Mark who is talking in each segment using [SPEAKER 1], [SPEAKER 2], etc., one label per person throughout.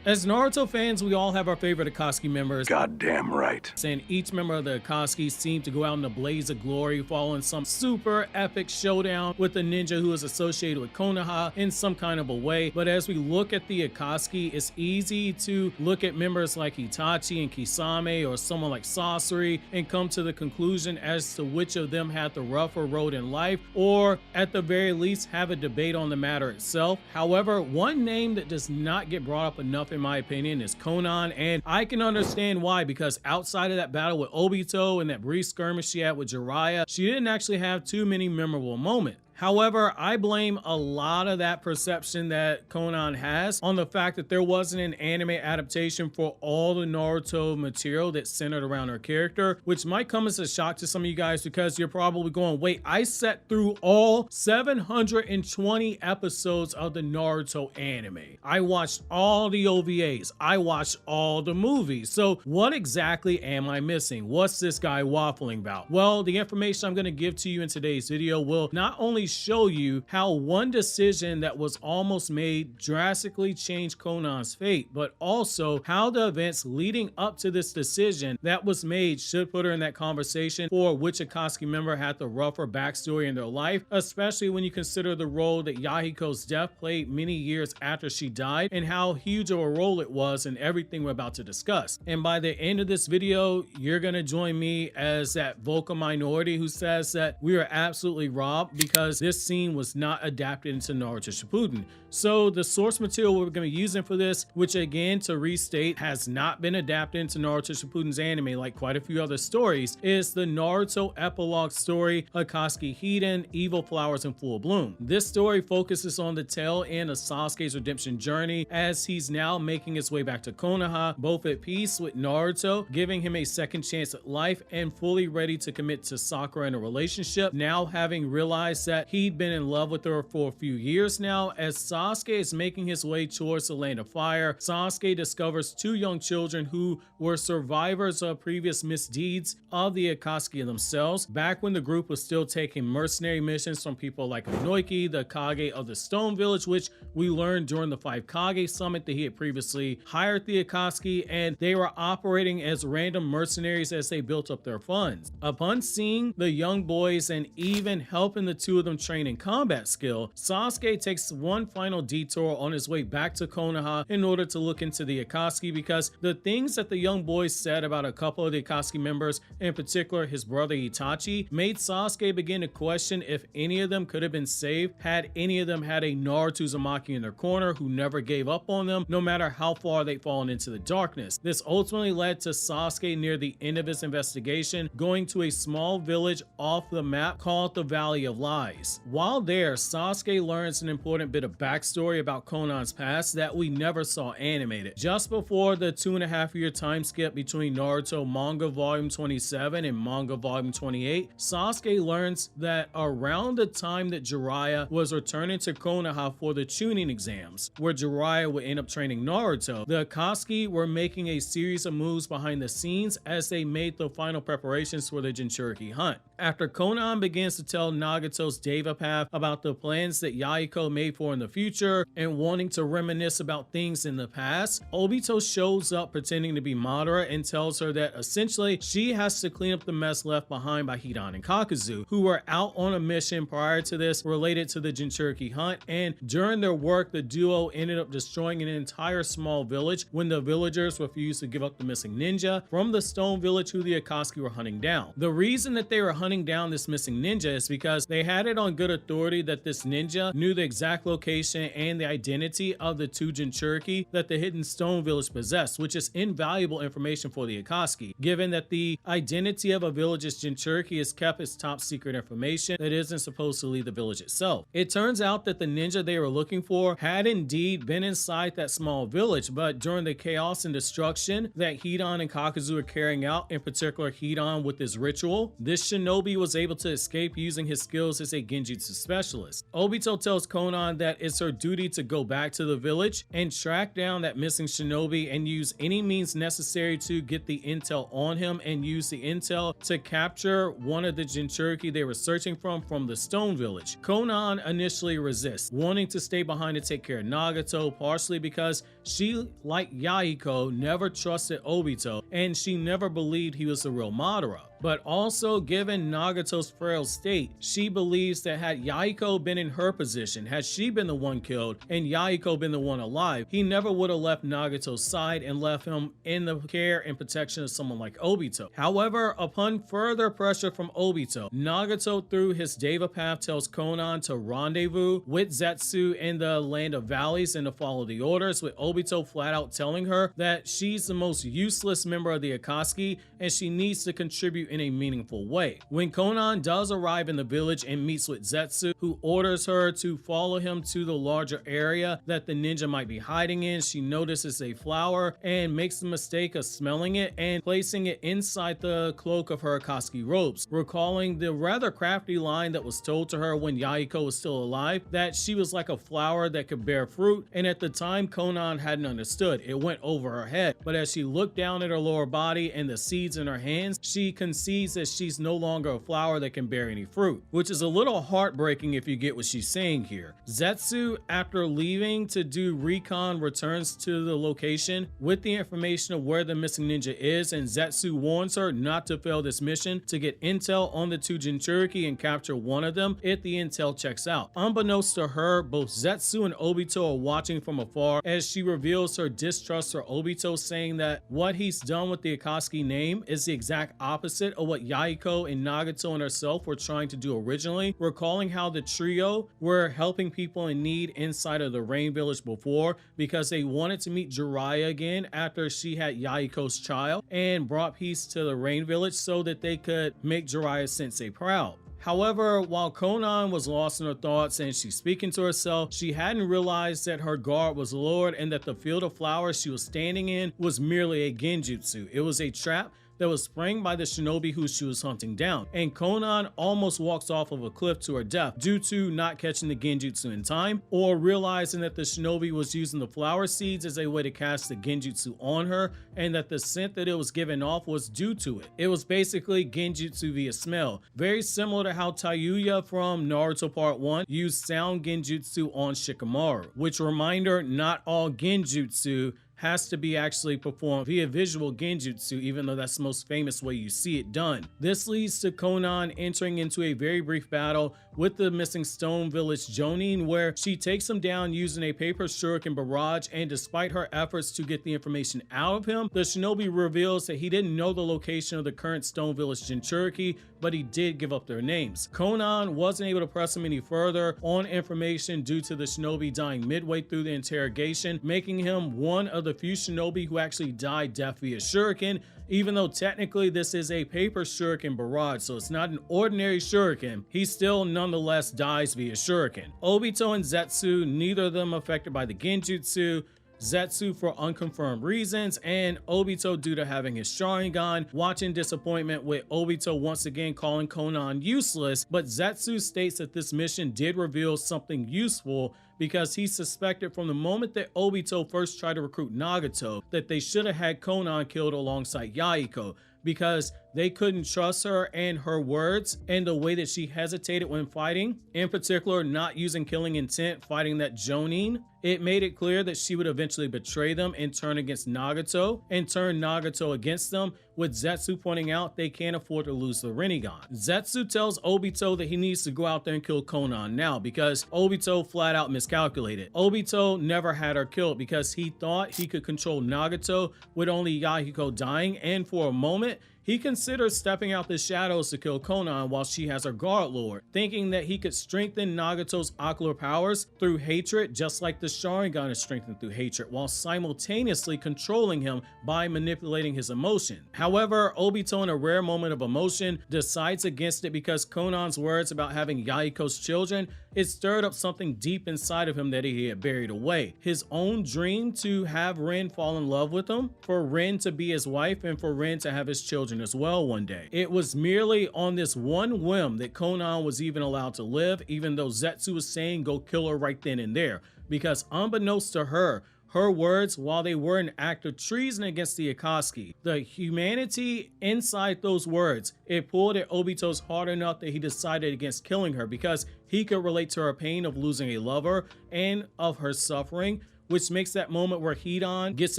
[SPEAKER 1] As Naruto fans, we all have our favorite Akatsuki members.
[SPEAKER 2] Goddamn right.
[SPEAKER 1] And each member of the Akatsuki seemed to go out in a blaze of glory following some super epic showdown with the ninja who is associated with Konoha in some kind of a way. But as we look at the Akatsuki, it's easy to look at members like Itachi and Kisame or someone like Sasori and come to the conclusion as to which of them had the rougher road in life, or at the very least have a debate on the matter itself. However, one name that does not get brought up enough in my opinion is Konan, and I can understand why, because outside of that battle with Obito and that brief skirmish she had with Jiraiya, she didn't actually have too many memorable moments. However, I blame a lot of that perception that Konan has on the fact that there wasn't an anime adaptation for all the Naruto material that's centered around her character, which might come as a shock to some of you guys because you're probably going, wait, I sat through all 720 episodes of the Naruto anime. I watched all the OVAs. I watched all the movies. So what exactly am I missing? What's this guy waffling about? Well, the information I'm going to give to you in today's video will not only show you how one decision that was almost made drastically changed Konan's fate, but also how the events leading up to this decision that was made should put her in that conversation for which Akatsuki member had the rougher backstory in their life, especially when you consider the role that Yahiko's death played many years after she died and how huge of a role it was in everything we're about to discuss. And by the end of this video, you're going to join me as that vocal minority who says that we are absolutely robbed because this scene was not adapted into Naruto Shippuden. So the source material we're going to be using for this, which again, to restate, has not been adapted into Naruto Shippuden's anime like quite a few other stories, is the Naruto epilogue story, Akatsuki Hiden, Evil Flowers in Full Bloom. This story focuses on the tail end of Sasuke's redemption journey as he's now making his way back to Konoha, both at peace with Naruto, giving him a second chance at life and fully ready to commit to Sakura in a relationship, now having realized that he'd been in love with her for a few years now. As Sasuke is making his way towards the Land of Fire, Sasuke discovers two young children who were survivors of previous misdeeds of the Akatsuki themselves, back when the group was still taking mercenary missions from people like Inoki, the kage of the Stone Village, which we learned during the 5 Kage summit that he had previously hired the Akatsuki, and they were operating as random mercenaries as they built up their funds. Upon seeing the young boys and even helping the two of them train in combat skill, Sasuke takes one final detour on his way back to Konoha in order to look into the Akatsuki, because the things that the young boys said about a couple of the Akatsuki members, in particular his brother Itachi, made Sasuke begin to question if any of them could have been saved had any of them had a Naruto Uzumaki in their corner who never gave up on them, no matter how far they'd fallen into the darkness. This ultimately led to Sasuke near the end of his investigation going to a small village off the map called the Valley of Lies. While there, Sasuke learns an important bit of backstory about Konan's past that we never saw animated. Just before the 2.5-year time skip between Naruto manga volume 27 and manga volume 28, Sasuke learns that around the time that Jiraiya was returning to Konoha for the Chunin exams, where Jiraiya would end up training Naruto, the Akatsuki were making a series of moves behind the scenes as they made the final preparations for the Jinchuriki hunt. After Konan begins to tell Nagato's Deva Path about the plans that Yahiko made for in the future and wanting to reminisce about things in the past, Obito shows up pretending to be Madara and tells her that essentially she has to clean up the mess left behind by Hidan and Kakuzu, who were out on a mission prior to this related to the Jinchuriki hunt, and during their work the duo ended up destroying an entire small village when the villagers refused to give up the missing ninja from the stone village who the Akatsuki were hunting down. The reason that they were hunting down this missing ninja is because they had it on good authority that this ninja knew the exact location and the identity of the two Jinchuriki that the hidden stone village possessed, which is invaluable information for the Akatsuki, given that the identity of a village's Jinchuriki is kept as top secret information that isn't supposed to leave the village itself. It turns out that the ninja they were looking for had indeed been inside that small village, but during the chaos and destruction that Hidan and Kakuzu are carrying out, in particular Hidan with his ritual, this shinobi shinobi was able to escape using his skills as a genjutsu specialist. Obito tells Konan that it's her duty to go back to the village and track down that missing shinobi and use any means necessary to get the intel on him and use the intel to capture one of the Jinchuriki they were searching from the Stone Village. Konan initially resists, wanting to stay behind to take care of Nagato, partially because she, like Yahiko, never trusted Obito and she never believed he was the real Madara. But also, given Nagato's frail state, she believes that had Yahiko been in her position, had she been the one killed and Yahiko been the one alive, he never would have left Nagato's side and left him in the care and protection of someone like Obito. However, upon further pressure from Obito, Nagato through his Deva path tells Konan to rendezvous with Zetsu in the Land of Valleys and to follow the orders, with Obito flat out telling her that she's the most useless member of the Akatsuki and she needs to contribute in a meaningful way. When Konan does arrive in the village and meets with Zetsu, who orders her to follow him to the larger area that the ninja might be hiding in, she notices a flower and makes the mistake of smelling it and placing it inside the cloak of her Akatsuki robes, recalling the rather crafty line that was told to her when Yahiko was still alive, that she was like a flower that could bear fruit, and at the time Konan hadn't understood. It went over her head, but as she looked down at her lower body and the seeds in her hands, she concedes that she's no longer a flower that can bear any fruit, which is a little heartbreaking if you get what she's saying here. Zetsu, after leaving to do recon, returns to the location with the information of where the missing ninja is, and Zetsu warns her not to fail this mission to get intel on the two Jinchuriki and capture one of them if the intel checks out. Unbeknownst to her, both Zetsu and Obito are watching from afar as she reveals her distrust for Obito, saying that what he's done with the Akatsuki name is the exact opposite of what Yahiko and Nagato and herself were trying to do originally, recalling how the trio were helping people in need inside of the Rain Village before because they wanted to meet Jiraiya again after she had Yahiko's child and brought peace to the Rain Village so that they could make Jiraiya Sensei proud. However, while Konan was lost in her thoughts and she's speaking to herself, she hadn't realized that her guard was lowered and that the field of flowers she was standing in was merely a genjutsu. It was a trap that was sprung by the shinobi who she was hunting down, and Konan almost walks off of a cliff to her death due to not catching the genjutsu in time or realizing that the shinobi was using the flower seeds as a way to cast the genjutsu on her and that the scent that it was giving off was due to it. It was basically genjutsu via smell, very similar to how Tayuya from Naruto Part 1 used sound genjutsu on Shikamaru, which, reminder, not all genjutsu has to be actually performed via visual genjutsu, even though that's the most famous way you see it done. This leads to Konan entering into a very brief battle with the missing Stone Village Jonin, where she takes him down using a paper shuriken barrage, and despite her efforts to get the information out of him, the shinobi reveals that he didn't know the location of the current Stone Village Jinchuriki, but he did give up their names. Konan wasn't able to press him any further on information due to the shinobi dying midway through the interrogation, making him one of the few shinobi who actually died death via shuriken, even though technically this is a paper shuriken barrage, so it's not an ordinary shuriken. He still nonetheless dies via shuriken. Obito and Zetsu, neither of them affected by the genjutsu. Zetsu for unconfirmed reasons, and Obito due to having his Sharingan, watching disappointment with Obito once again calling Konan useless, but Zetsu states that this mission did reveal something useful because he suspected from the moment that Obito first tried to recruit Nagato that they should have had Konan killed alongside Yahiko, because they couldn't trust her and her words and the way that she hesitated when fighting, in particular not using killing intent fighting that Jonin. It made it clear that she would eventually betray them and turn against Nagato and turn Nagato against them, with Zetsu pointing out they can't afford to lose the Rinnegan. Zetsu tells Obito that he needs to go out there and kill Konan now because Obito flat out miscalculated. Obito never had her killed because he thought he could control Nagato with only Yahiko dying, and for a moment he considers stepping out the shadows to kill Konan while she has her guard lowered, thinking that he could strengthen Nagato's ocular powers through hatred just like the Sharingan is strengthened through hatred, while simultaneously controlling him by manipulating his emotion. However, Obito, in a rare moment of emotion, decides against it because Konan's words about having Yahiko's children, it stirred up something deep inside of him that he had buried away. His own dream to have Rin fall in love with him, for Rin to be his wife, and for Rin to have his children situation as well one day. It was merely on this one whim that Konan was even allowed to live, even though Zetsu was saying go kill her right then and there, because unbeknownst to her, her words, while they were an act of treason against the Akatsuki, the humanity inside those words, it pulled at Obito's heart enough that he decided against killing her because he could relate to her pain of losing a lover and of her suffering, which makes that moment where Hidan gets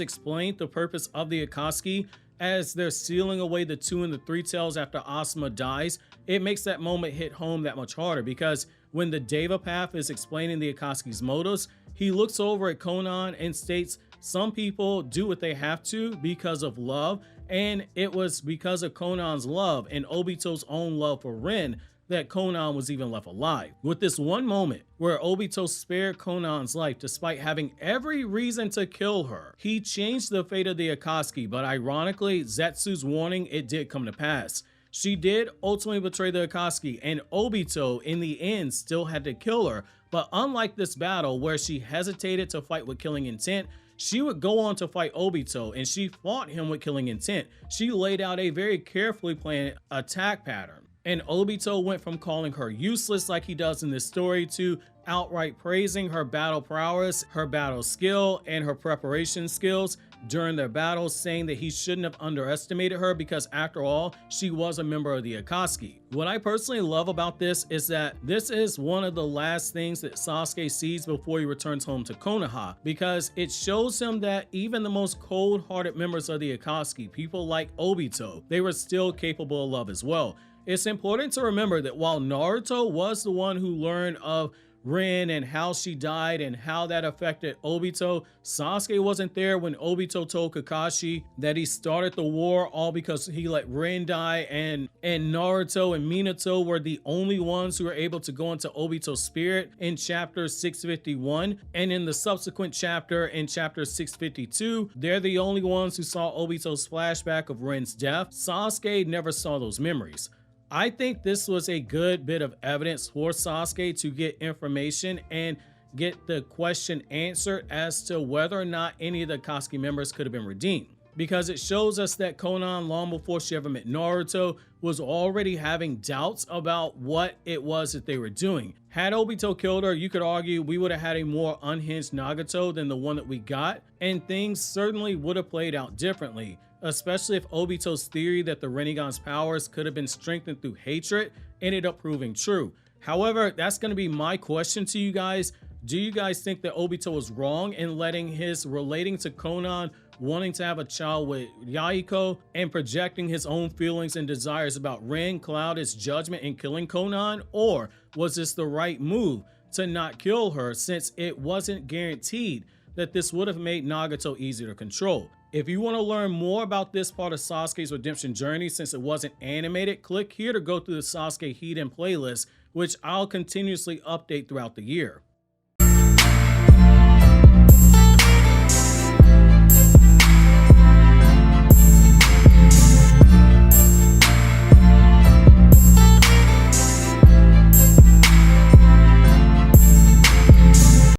[SPEAKER 1] explained the purpose of the Akatsuki as they're sealing away the 2 and the 3 tails after Asuma dies. It makes that moment hit home that much harder because when the Deva Path is explaining the Akatsuki's motives, he looks over at Konan and states some people do what they have to because of love, and it was because of Konan's love and Obito's own love for Rin that Konan was even left alive. With this one moment where Obito spared Konan's life despite having every reason to kill her, he changed the fate of the Akatsuki, but ironically, Zetsu's warning, it did come to pass. She did ultimately betray the Akatsuki, and Obito in the end still had to kill her, but unlike this battle where she hesitated to fight with killing intent, she would go on to fight Obito, and she fought him with killing intent. She laid out a very carefully planned attack pattern, and Obito went from calling her useless like he does in this story to outright praising her battle prowess, her battle skill, and her preparation skills during their battles, saying that he shouldn't have underestimated her because after all, she was a member of the Akatsuki. What I personally love about this is that this is one of the last things that Sasuke sees before he returns home to Konoha, because it shows him that even the most cold-hearted members of the Akatsuki, people like Obito, they were still capable of love as well. It's important to remember that while Naruto was the one who learned of Rin and how she died and how that affected Obito, Sasuke wasn't there when Obito told Kakashi that he started the war all because he let Rin die, and Naruto and Minato were the only ones who were able to go into Obito's spirit in chapter 651, and in the subsequent chapter in chapter 652, they're the only ones who saw Obito's flashback of Rin's death. Sasuke never saw those memories. I think this was a good bit of evidence for Sasuke to get information and get the question answered as to whether or not any of the Akatsuki members could have been redeemed, because it shows us that Konan, long before she ever met Naruto, was already having doubts about what it was that they were doing. Had Obito killed her, you could argue we would have had a more unhinged Nagato than the one that we got, and things certainly would have played out differently, especially if Obito's theory that the Rinnegan's powers could have been strengthened through hatred ended up proving true. However, that's going to be my question to you guys. Do you guys think that Obito was wrong in letting his relating to Konan, wanting to have a child with Yahiko, and projecting his own feelings and desires about Rin cloud his judgment in killing Konan? Or was this the right move to not kill her, since it wasn't guaranteed that this would have made Nagato easier to control? If you want to learn more about this part of Sasuke's redemption journey, since it wasn't animated, click here to go through the Sasuke Hidden playlist, which I'll continuously update throughout the year.